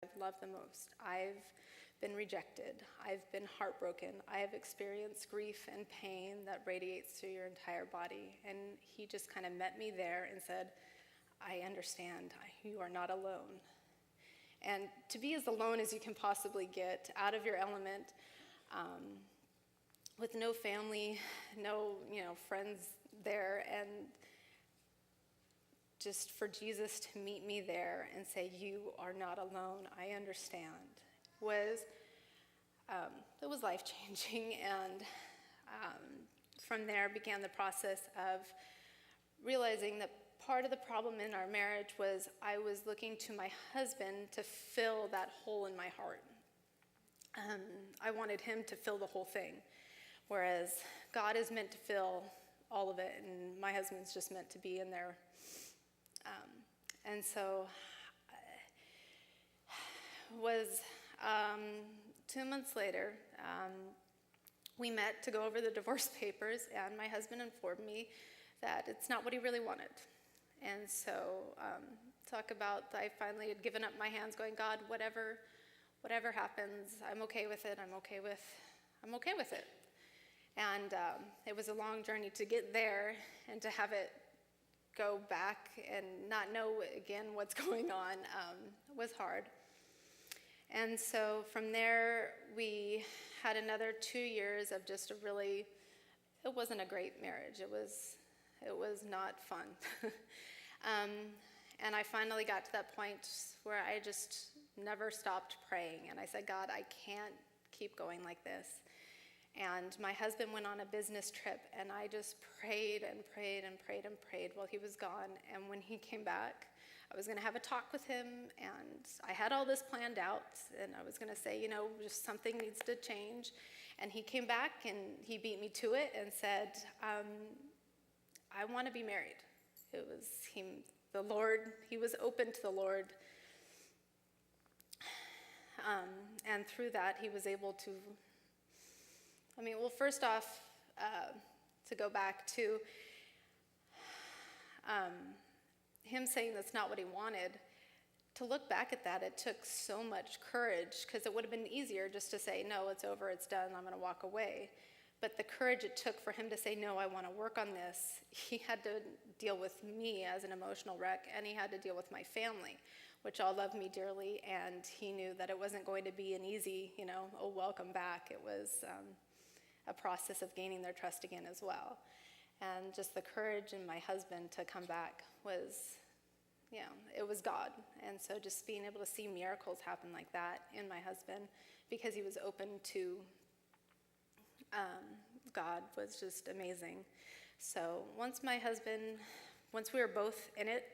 I've loved the most. I've been rejected. I've been heartbroken. I have experienced grief and pain that radiates through your entire body. And he just kind of met me there and said, I understand. You are not alone. And to be as alone as you can possibly get, out of your element, with no family, no friends there, and just for Jesus to meet me there and say, you are not alone, I understand, it was life-changing. And from there began the process of realizing that part of the problem in our marriage was I was looking to my husband to fill that hole in my heart. I wanted him to fill the whole thing, whereas God is meant to fill all of it, and my husband's just meant to be in there. And so was 2 months later, we met to go over the divorce papers, and my husband informed me that it's not what he really wanted. And so talk about, I finally had given up my hands, going, God, whatever happens, I'm okay with it. I'm okay with it. And it was a long journey to get there and to have it go back and not know again what's going on was hard. And so from there, we had another 2 years of just it wasn't a great marriage. It was not fun. And I finally got to that point where I just never stopped praying. And I said, God, I can't keep going like this. And my husband went on a business trip, and I just prayed and prayed and prayed and prayed while he was gone. And when he came back, I was going to have a talk with him, and I had all this planned out, and I was going to say, just something needs to change. And he came back, and he beat me to it and said, I want to be married. It was him, the Lord. He was open to the Lord. And through that, he was able to, first off, to go back to him saying that's not what he wanted, to look back at that, it took so much courage, because it would have been easier just to say, no, it's over, it's done, I'm going to walk away. But the courage it took for him to say, no, I want to work on this, he had to deal with me as an emotional wreck, and he had to deal with my family, which all love me dearly, and he knew that it wasn't going to be an easy, welcome back. It was a process of gaining their trust again as well. And just the courage in my husband to come back was, it was God. And so just being able to see miracles happen like that in my husband, because he was open to God, was just amazing. So once we were both in it,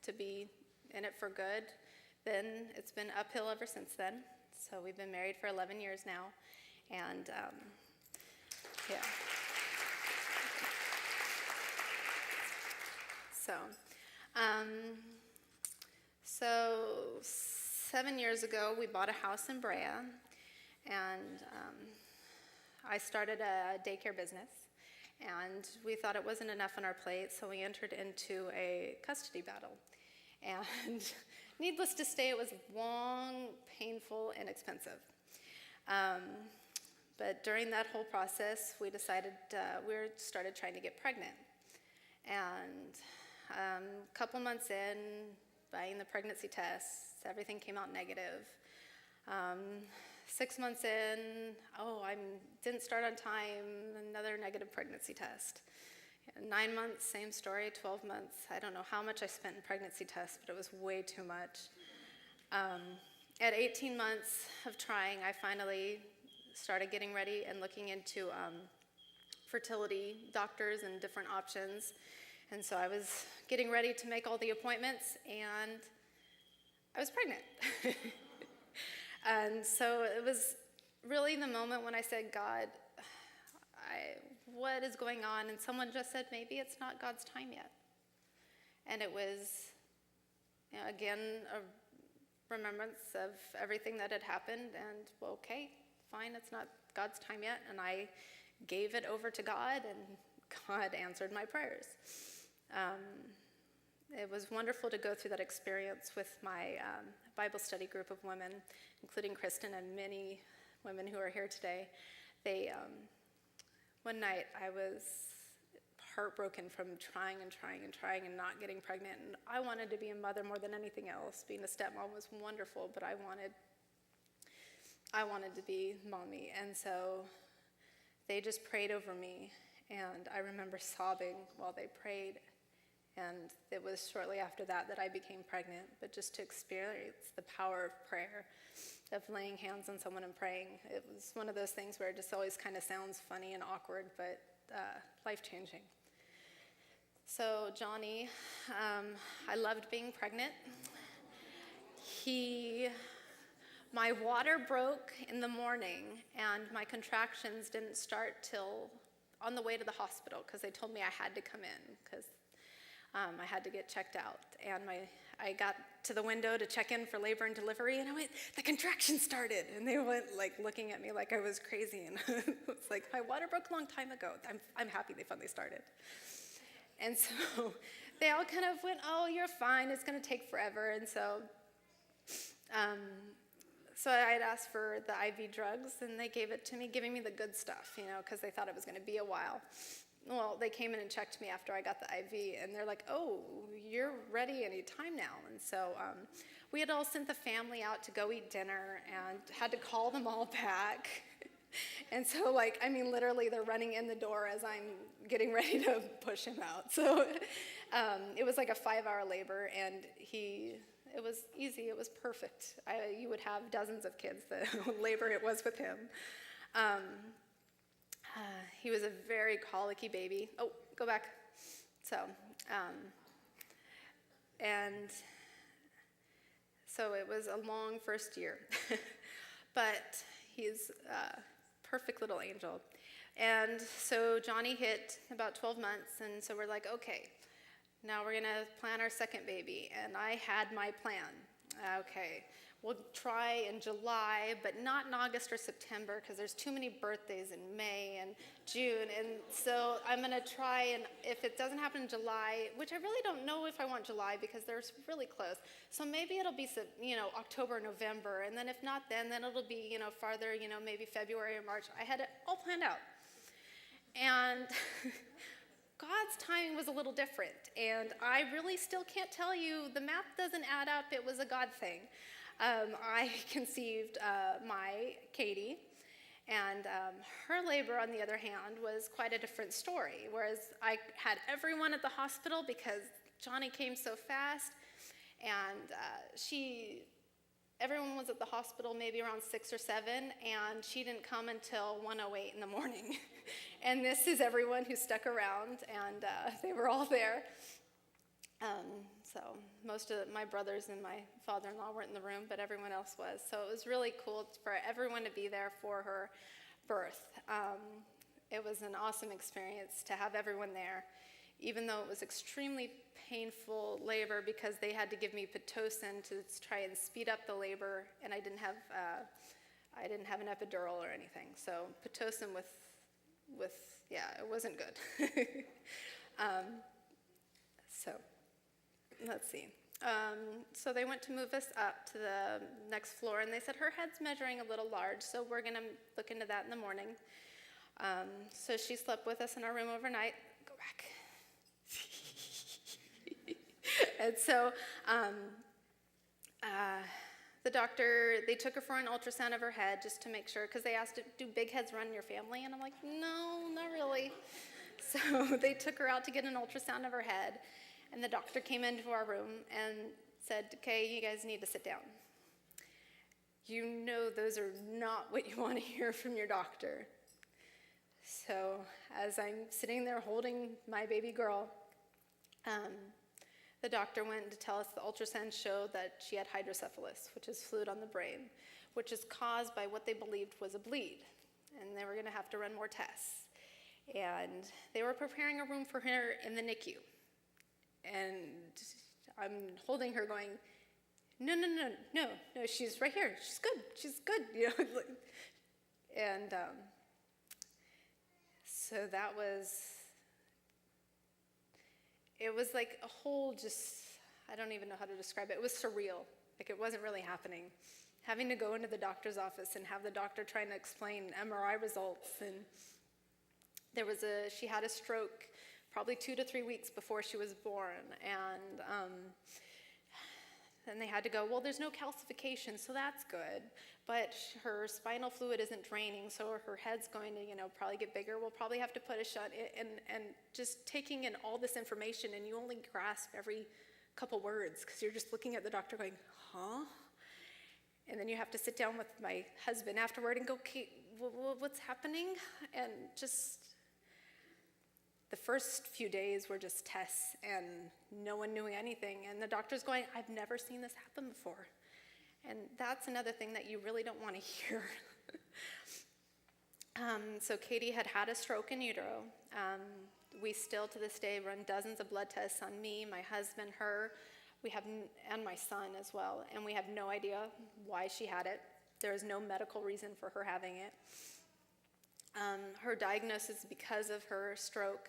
to be in it for good, then it's been uphill ever since then. So we've been married for 11 years now, and yeah. So 7 years ago, we bought a house in Brea, and I started a daycare business, and we thought it wasn't enough on our plate, so we entered into a custody battle. And needless to say, it was long, painful, and expensive. But during that whole process, we decided we started trying to get pregnant. And a couple months in, buying the pregnancy tests, everything came out negative. 6 months in, I didn't start on time, another negative pregnancy test. 9 months, same story. 12 months, I don't know how much I spent in pregnancy tests, but it was way too much. At 18 months of trying, I finally started getting ready and looking into fertility doctors and different options. And so I was getting ready to make all the appointments, and I was pregnant. And so it was really the moment when I said, God, what is going on? And someone just said, maybe it's not God's time yet. And it was, again, a remembrance of everything that had happened, and okay, fine, it's not God's time yet. And I gave it over to God, and God answered my prayers. It was wonderful to go through that experience with my Bible study group of women, including Kristen and many women who are here today. One night I was heartbroken from trying and not getting pregnant. And I wanted to be a mother more than anything else. Being a stepmom was wonderful, but I wanted to be mommy. And so they just prayed over me. And I remember sobbing while they prayed. And it was shortly after that I became pregnant. But just to experience the power of prayer, of laying hands on someone and praying, it was one of those things where it just always kind of sounds funny and awkward, but life-changing. So Johnny, I loved being pregnant. My water broke in the morning, and my contractions didn't start till on the way to the hospital, because they told me I had to come in, because I had to get checked out. And I got to the window to check in for labor and delivery, and I went, the contraction started. And they went looking at me like I was crazy. And it's like, my water broke a long time ago. I'm happy they finally started. And so they all kind of went, oh, you're fine. It's going to take forever. And so I had asked for the IV drugs, and they gave it to me, giving me the good stuff, because they thought it was going to be a while. Well, they came in and checked me after I got the IV, and they're like, oh, you're ready any time now. And so we had all sent the family out to go eat dinner and had to call them all back. And so, literally they're running in the door as I'm getting ready to push him out. So it was like a 5-hour labor, and it was easy. It was perfect. You would have dozens of kids, the labor it was with him. He was a very colicky baby. Oh, go back. So it was a long first year. But he's a perfect little angel. And so Johnny hit about 12 months, and so we're like, okay, now we're going to plan our second baby. And I had my plan. Okay, we'll try in July, but not in August or September, because there's too many birthdays in May and June. And so I'm going to try, and if it doesn't happen in July, which I really don't know if I want July, because they're really close. So maybe it'll be, October, November. And then if not then it'll be, farther, maybe February or March. I had it all planned out. And God's timing was a little different, and I really still can't tell you, the math doesn't add up. It was a God thing. I conceived my Katie, and her labor, on the other hand, was quite a different story, whereas I had everyone at the hospital because Johnny came so fast, and everyone was at the hospital maybe around 6 or 7, and she didn't come until 1:08 in the morning. And this is everyone who stuck around, and they were all there. So most of my brothers and my father-in-law weren't in the room, but everyone else was. So it was really cool for everyone to be there for her birth. It was an awesome experience to have everyone there, even though it was extremely painful labor, because they had to give me Pitocin to try and speed up the labor, and I didn't have an epidural or anything. So Pitocin it wasn't good. So let's see. So they went to move us up to the next floor, and they said her head's measuring a little large, so we're going to look into that in the morning. So she slept with us in our room overnight. Go back. And so the doctor, they took her for an ultrasound of her head just to make sure, because they asked, do big heads run in your family? And I'm like, no, not really. So they took her out to get an ultrasound of her head, and the doctor came into our room and said, okay, you guys need to sit down. You know those are not what you want to hear from your doctor. So as I'm sitting there holding my baby girl, the doctor went to tell us the ultrasound showed that she had hydrocephalus, which is fluid on the brain, which is caused by what they believed was a bleed. And they were going to have to run more tests. And they were preparing a room for her in the NICU. And I'm holding her going, no, she's right here. She's good. And so it was like a whole I don't even know how to describe it. It was surreal. Like it wasn't really happening. Having to go into the doctor's office and have the doctor trying to explain MRI results. And she had a stroke probably 2 to 3 weeks before she was born. And then they had to go, well, there's no calcification, so that's good. But her spinal fluid isn't draining, so her head's going to, probably get bigger. We'll probably have to put a shunt in. And just taking in all this information, and you only grasp every couple words because you're just looking at the doctor going, huh? And then you have to sit down with my husband afterward and go, okay, what's happening? And just the first few days were just tests, and no one knew anything. And the doctor's going, I've never seen this happen before. And that's another thing that you really don't want to hear. So Katie had a stroke in utero. We still, to this day, run dozens of blood tests on me, my husband, her, and my son as well. And we have no idea why she had it. There is no medical reason for her having it. Her diagnosis because of her stroke,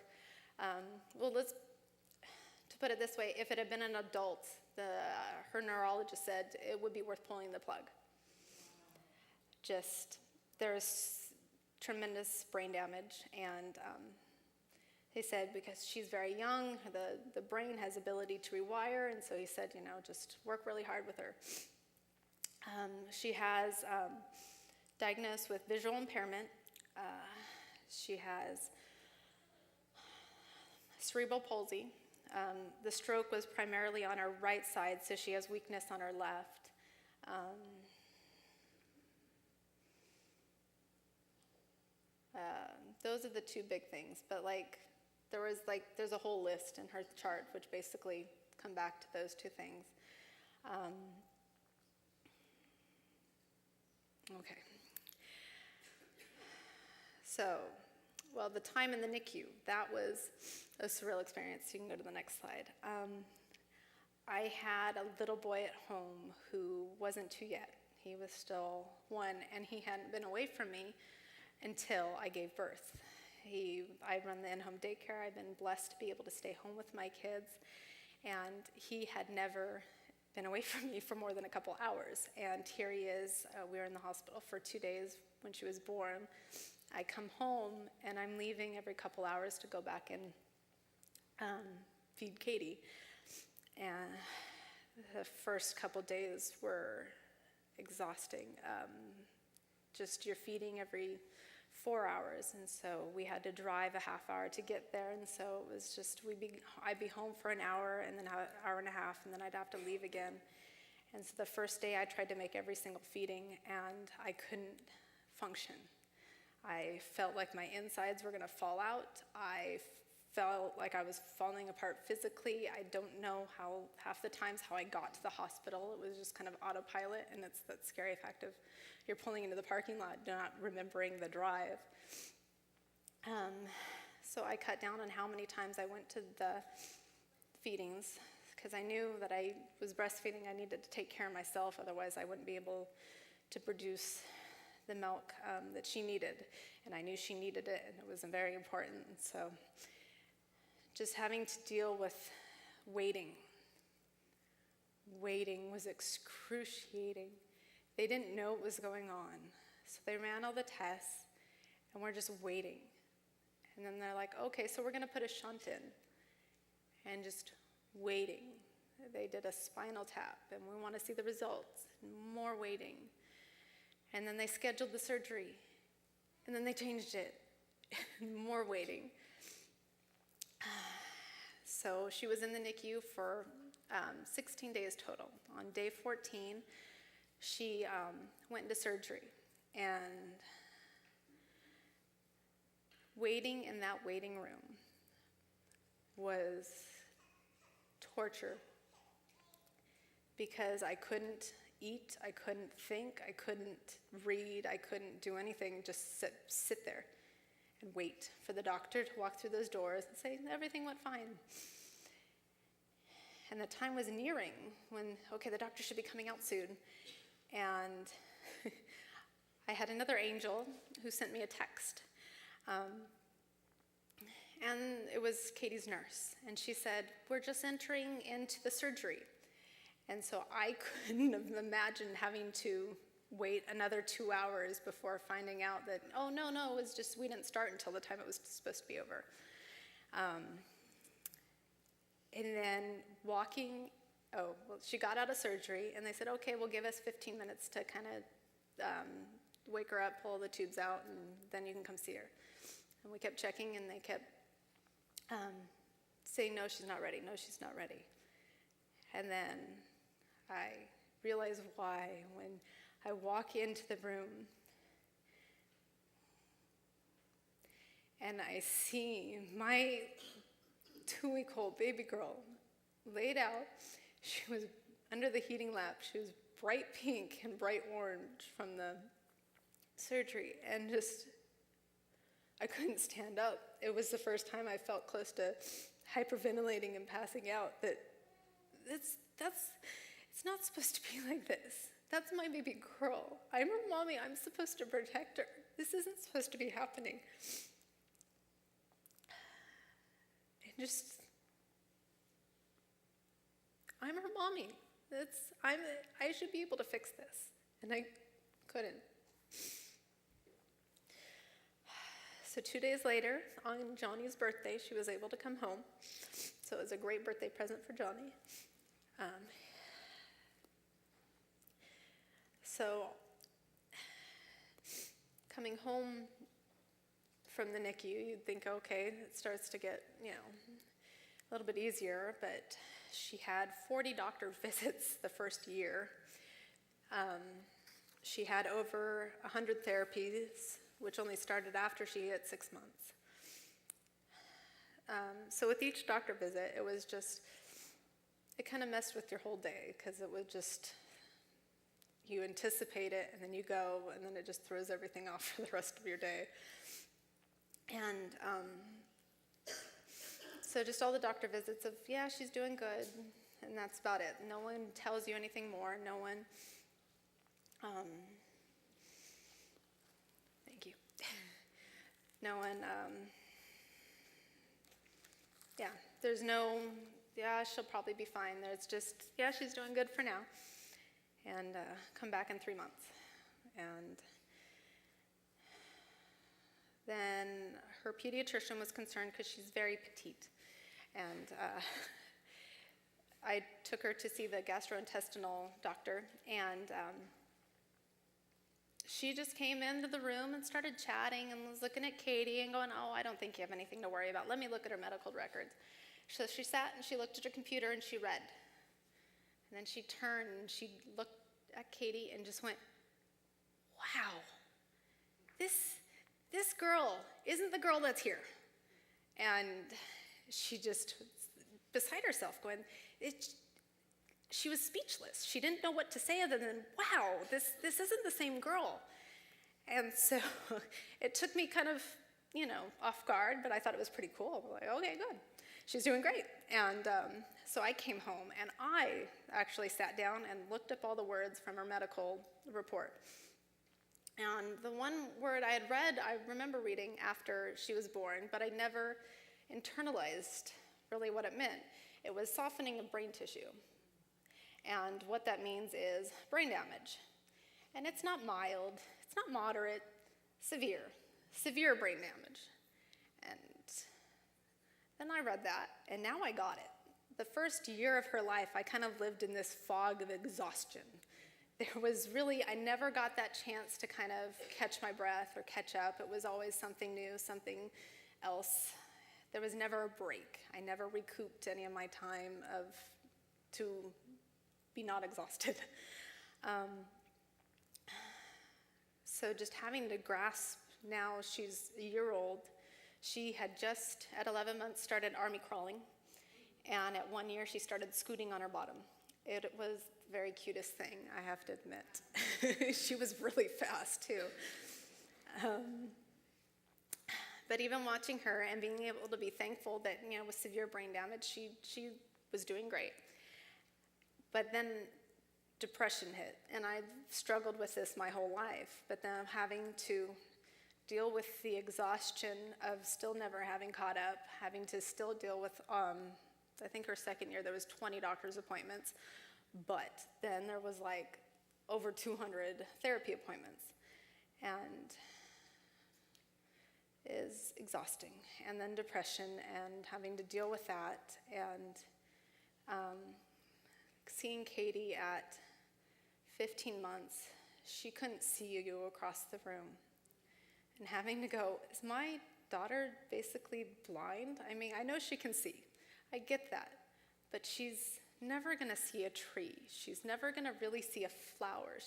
to put it this way, if it had been an adult, her neurologist said it would be worth pulling the plug. There's tremendous brain damage, and he said because she's very young, the brain has ability to rewire, and so he said, just work really hard with her. She has diagnosed with visual impairment. She has cerebral palsy. The stroke was primarily on her right side, so she has weakness on her left. Those are the two big things, but there's a whole list in her chart which basically come back to those two things. Okay. So, the time in the NICU, that was a surreal experience. You can go to the next slide. I had a little boy at home who wasn't 2 yet. He was still 1, and he hadn't been away from me until I gave birth. I run the in-home daycare. I've been blessed to be able to stay home with my kids, and he had never been away from me for more than a couple hours. And here he is. We were in the hospital for 2 days when she was born. I come home, and I'm leaving every couple hours to go back and feed Katie. And the first couple days were exhausting. Just you're feeding every 4 hours, and so we had to drive a half hour to get there, and so it was just, I'd be home for an hour, and then an hour and a half, and then I'd have to leave again. And so the first day I tried to make every single feeding, and I couldn't function. I felt like my insides were gonna fall out. I felt like I was falling apart physically. I don't know half the times how I got to the hospital. It was just kind of autopilot, and it's that scary fact of you're pulling into the parking lot, not remembering the drive. So I cut down on how many times I went to the feedings, because I knew that I was breastfeeding. I needed to take care of myself, otherwise I wouldn't be able to produce the milk that she needed, and I knew she needed it, and it was very important. So just having to deal with waiting was excruciating. They didn't know what was going on, so they ran all the tests, and we're just waiting. And then they're like, okay, so we're gonna put a shunt in, and just waiting. They did a spinal tap, and we wanna see the results, and more waiting. And then they scheduled the surgery, and then they changed it, more waiting. So she was in the NICU for 16 days total. On day 14, she went into surgery, and waiting in that waiting room was torture, because I couldn't eat, I couldn't think, I couldn't read, I couldn't do anything, just sit there and wait for the doctor to walk through those doors and say, everything went fine. And the time was nearing when, okay, the doctor should be coming out soon. And I had another angel who sent me a text. And it was Katie's nurse. And she said, we're just entering into the surgery. And so I couldn't have imagined having to wait another 2 hours before finding out that, oh, no, it was just, we didn't start until the time it was supposed to be over. And then she got out of surgery, and they said, okay, well, give us 15 minutes to kind of wake her up, pull the tubes out, and then you can come see her. And we kept checking, and they kept saying, no, she's not ready, no, she's not ready. And then I realized why when I walk into the room and I see my 2-week-old baby girl laid out. She was under the heating lamp. She was bright pink and bright orange from the surgery, and just, I couldn't stand up. It was the first time I felt close to hyperventilating and passing out. That it's not supposed to be like this. That's my baby girl. I'm her mommy. I'm supposed to protect her. This isn't supposed to be happening. And just, I'm her mommy. I should be able to fix this, and I couldn't. So 2 days later, on Johnny's birthday, she was able to come home. So it was a great birthday present for Johnny. So coming home from the NICU, you'd think, okay, it starts to get, a little bit easier, but she had 40 doctor visits the first year. She had over 100 therapies, which only started after she hit 6 months. So with each doctor visit, it was just, it kind of messed with your whole day, because it would just, you anticipate it, and then you go, and then it just throws everything off for the rest of your day. And so just all the doctor visits of, yeah, she's doing good, and that's about it. No one tells you anything more. No one, thank you. No one, there's no, she'll probably be fine. There's just, she's doing good for now. And come back in 3 months. And then her pediatrician was concerned because she's very petite. And I took her to see the gastrointestinal doctor, and she just came into the room and started chatting and was looking at Katie and going, oh, I don't think you have anything to worry about. Let me look at her medical records. So she sat and she looked at her computer and she read. And then she turned and she looked at Katie and just went, wow, this girl isn't the girl that's here. And she just, beside herself, going, she was speechless. She didn't know what to say other than, wow, this isn't the same girl. And so it took me kind of, off guard, but I thought it was pretty cool. I'm like, okay, good. She's doing great. And so I came home, and I actually sat down and looked up all the words from her medical report. And the one word I had read, I remember reading after she was born, but I never internalized really what it meant. It was softening of brain tissue. And what that means is brain damage. And it's not mild, it's not moderate, severe brain damage. And then I read that, and now I got it. The first year of her life, I kind of lived in this fog of exhaustion. There was really, I never got that chance to kind of catch my breath or catch up. It was always something new, something else. There was never a break. I never recouped any of my time to be not exhausted. So just having to grasp, now she's a year old. She had just, at 11 months, started army crawling. And at 1 year, she started scooting on her bottom. It was the very cutest thing, I have to admit. She was really fast, too. But even watching her and being able to be thankful that, with severe brain damage, she was doing great. But then depression hit, and I've struggled with this my whole life. But then having to deal with the exhaustion of still never having caught up, having to still deal with, I think her second year there was 20 doctor's appointments, but then there was like over 200 therapy appointments, and is exhausting. And then depression and having to deal with that, and seeing Katie at 15 months, she couldn't see you across the room. And having to go, is my daughter basically blind? I mean, I know she can see. I get that. But she's never going to see a tree. She's never going to really see a flower.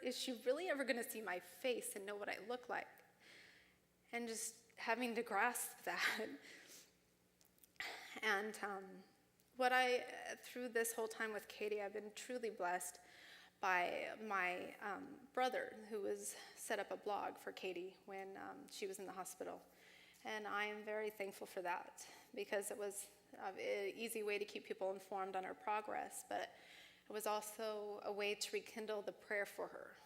Is she really ever going to see my face and know what I look like? And just having to grasp that. And through this whole time with Katie, I've been truly blessed by my brother, who was set up a blog for Katie when she was in the hospital. And I am very thankful for that, because it was an easy way to keep people informed on her progress, but it was also a way to rekindle the prayer for her.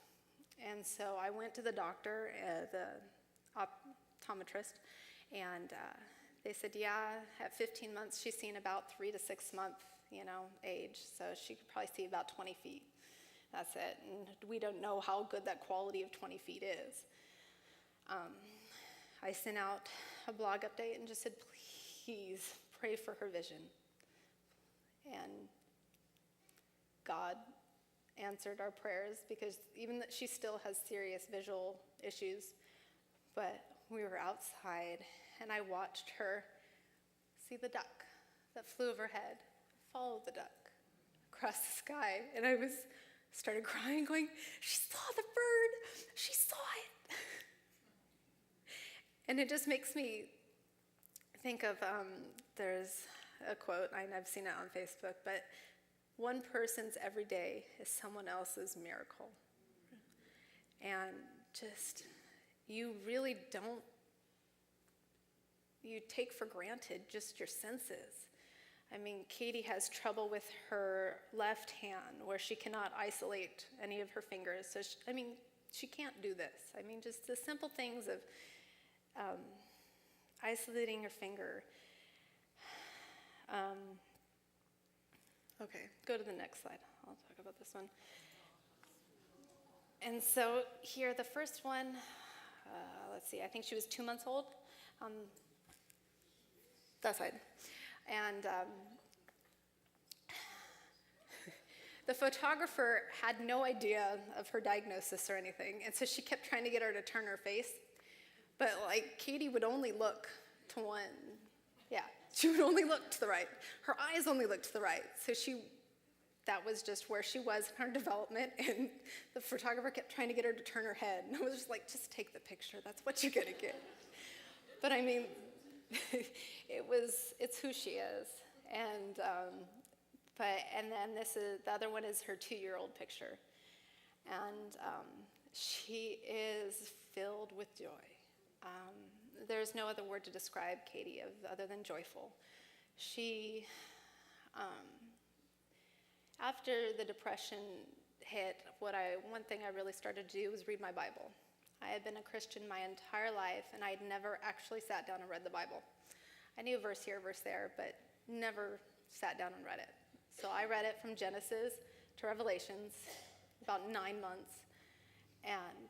And so I went to the doctor, the optometrist, and they said, yeah, at 15 months, she's seen about 3 to 6 month, age, so she could probably see about 20 feet. That's it, and we don't know how good that quality of 20 feet is. I sent out a blog update and just said, please pray for her vision. And God answered our prayers, because even that she still has serious visual issues, but we were outside and I watched her see the duck that flew overhead, follow the duck across the sky, and I started crying, going, she saw the bird, she saw it. And it just makes me think of, there's a quote, and I've seen it on Facebook, but one person's every day is someone else's miracle. And just, you really don't, you take for granted just your senses. I mean, Katie has trouble with her left hand, where she cannot isolate any of her fingers. So, she can't do this. I mean, just the simple things of isolating your finger. Okay, go to the next slide. I'll talk about this one. And so here, the first one, let's see, I think she was 2 months old. That side. And the photographer had no idea of her diagnosis or anything, and so she kept trying to get her to turn her face. But Katie would only look to one. Yeah, she would only look to the right. Her eyes only looked to the right. So that was just where she was in her development, and the photographer kept trying to get her to turn her head. And I was just like, just take the picture. That's what you're gonna get. But I mean, it's who she is. And then the other one is her 2-year-old picture. And she is filled with joy. There's no other word to describe Katie other than joyful. She, after the depression hit, one thing I really started to do was read my Bible. I had been a Christian my entire life, and I'd never actually sat down and read the Bible. I knew a verse here, a verse there, but never sat down and read it. So I read it from Genesis to Revelations, about 9 months, and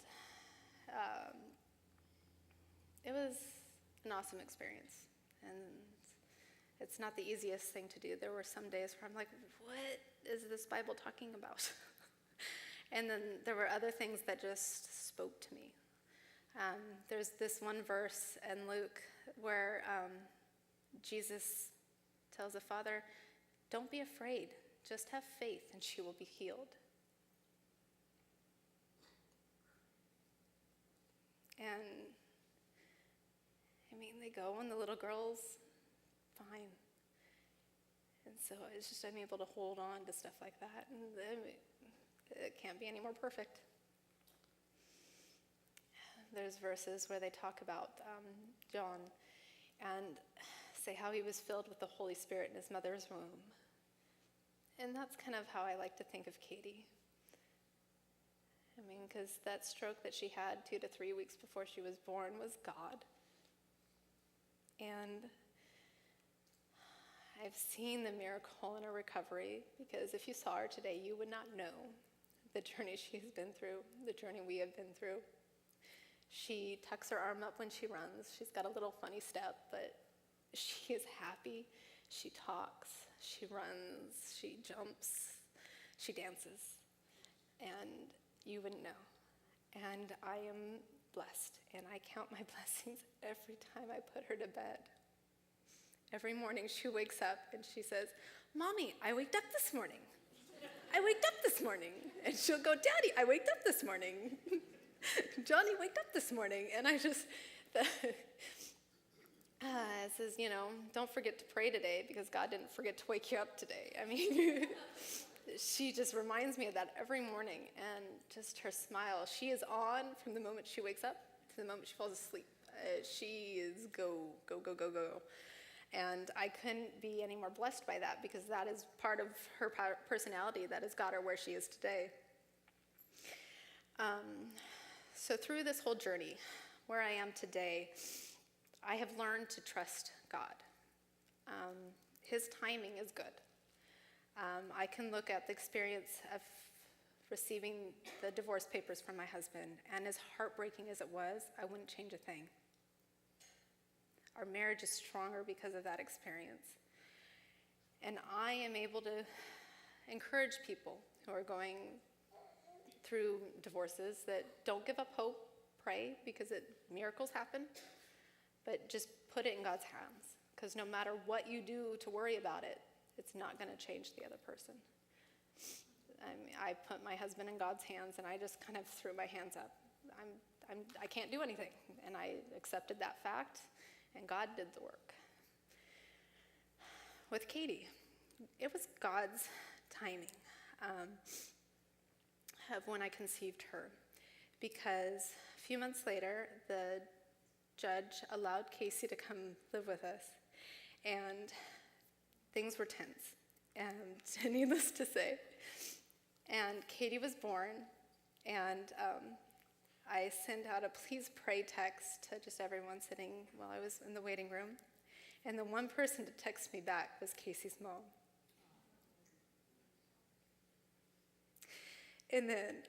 it was an awesome experience. And it's not the easiest thing to do. There were some days where I'm like, what is this Bible talking about? And then there were other things that just spoke to me. There's this one verse in Luke where Jesus tells the father, don't be afraid, just have faith and she will be healed. And they go, and the little girl's fine. And so I'm able to hold on to stuff like that, and it can't be any more perfect. There's verses where they talk about John and say how he was filled with the Holy Spirit in his mother's womb. And that's kind of how I like to think of Katie. I mean, because that stroke that she had 2 to 3 weeks before she was born was God. And I've seen the miracle in her recovery, because if you saw her today, you would not know the journey she's been through, the journey we have been through. She tucks her arm up when she runs. She's got a little funny step, but she is happy. She talks, she runs, she jumps, she dances, and you wouldn't know. And I am blessed, and I count my blessings every time I put her to bed. Every morning she wakes up and she says, "Mommy, I waked up this morning. I waked up this morning." And she'll go, "Daddy, I waked up this morning." "Johnny, waked up this morning." And I just, it says, don't forget to pray today, because God didn't forget to wake you up today. I mean, she just reminds me of that every morning, and just her smile. She is on from the moment she wakes up to the moment she falls asleep. She is go, go, go, go, go. And I couldn't be any more blessed by that, because that is part of her personality that has got her where she is today. So through this whole journey, where I am today, I have learned to trust God. His timing is good. I can look at the experience of receiving the divorce papers from my husband, and as heartbreaking as it was, I wouldn't change a thing. Our marriage is stronger because of that experience. And I am able to encourage people who are going through divorces that don't give up hope, pray, because miracles happen, but just put it in God's hands. Because no matter what you do to worry about it, it's not going to change the other person. I put my husband in God's hands, and I just kind of threw my hands up. I can't do anything, and I accepted that fact, and God did the work. With Katie, it was God's timing of when I conceived her, because a few months later, the judge allowed Casey to come live with us, and things were tense, and needless to say. And Katie was born, and I sent out a please pray text to just everyone sitting while I was in the waiting room. And the one person to text me back was Casey's mom. And then